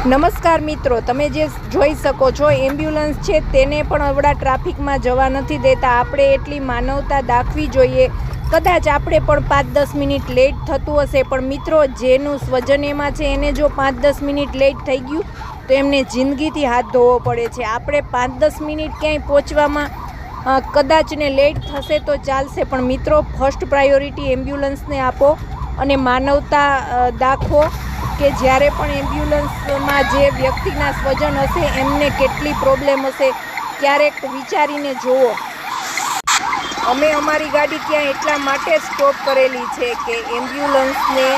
નમસ્કાર મિત્રો, તમે જે જોઈ શકો છો એમ્બ્યુલન્સ છે તેને પણ અવડા ટ્રાફિકમાં જવા નથી દેતા. આપણે એટલી માનવતા દાખવી જોઈએ. કદાચ આપણે પણ 5-10 મિનિટ લેટ થતું હશે, પણ મિત્રો જેનું સ્વજન એમાં છે એને જો 5-10 મિનિટ લેટ થઈ ગયું તો એમને જિંદગીથી હાથ ધોવો પડે છે. આપણે 5-10 મિનિટ ક્યાંય પહોંચવામાં કદાચ ને લેટ થશે તો ચાલશે, પણ મિત્રો ફર્સ્ટ પ્રાયોરિટી એમ્બ્યુલન્સને આપો અને માનવતા દાખવો કે જ્યારે પણ એમ્બ્યુલન્સમાં જે વ્યક્તિના સ્વજન હશે એમને કેટલી પ્રોબ્લેમ હશે ક્યારેક વિચારીને જુઓ. અમે અમારી ગાડી ત્યાં એટલા માટે સ્ટોપ કરેલી છે કે એમ્બ્યુલન્સને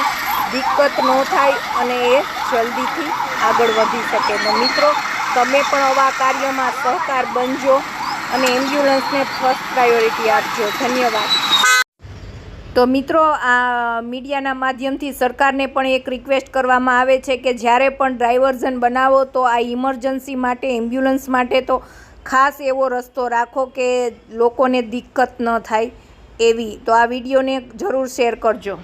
દિક્કત ન થાય અને એ જલ્દીથી આગળ વધી શકે. તો મિત્રો તમે પણ આવા કાર્યમાં સહકાર બનજો અને એમ્બ્યુલન્સને ફર્સ્ટ પ્રાયોરિટી આપજો. ધન્યવાદ. તો મિત્રો આ મીડિયાના માધ્યમથી સરકારને પણ એક રિક્વેસ્ટ કરવામાં આવે છે કે જ્યારે પણ ડાયવર્ઝન બનાવો તો આ ઇમરજન્સી માટે એમ્બ્યુલન્સ માટે તો ખાસ એવો રસ્તો રાખો કે લોકોને દિક્કત ન થાય એવી. તો આ વિડીયોને જરૂર શેર કરજો.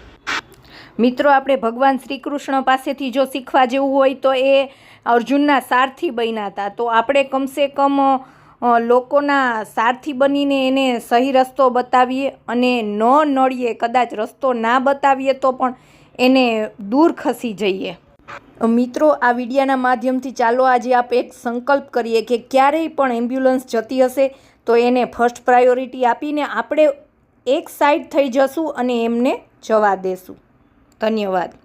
મિત્રો આપણે ભગવાન શ્રી કૃષ્ણ પાસેથી જો શીખવા જેવું હોય તો એ અર્જુનના સારથી બન્યા હતા. તો આપણે કમસે કમ લોકોના સારથી બનીને એને સહી રસ્તો બતાવીએ અને ન નડીએ. કદાચ રસ્તો ના બતાવીએ તો પણ એને દૂર ખસી જઈએ. મિત્રો આ વિડીયાના માધ્યમથી ચાલો આજે આપણે એક સંકલ્પ કરીએ કે ક્યારેય પણ એમ્બ્યુલન્સ જતી હશે તો એને ફર્સ્ટ પ્રાયોરિટી આપીને આપણે એક સાઈડ થઈ જશું અને એમને જવા દેશું. ધન્યવાદ.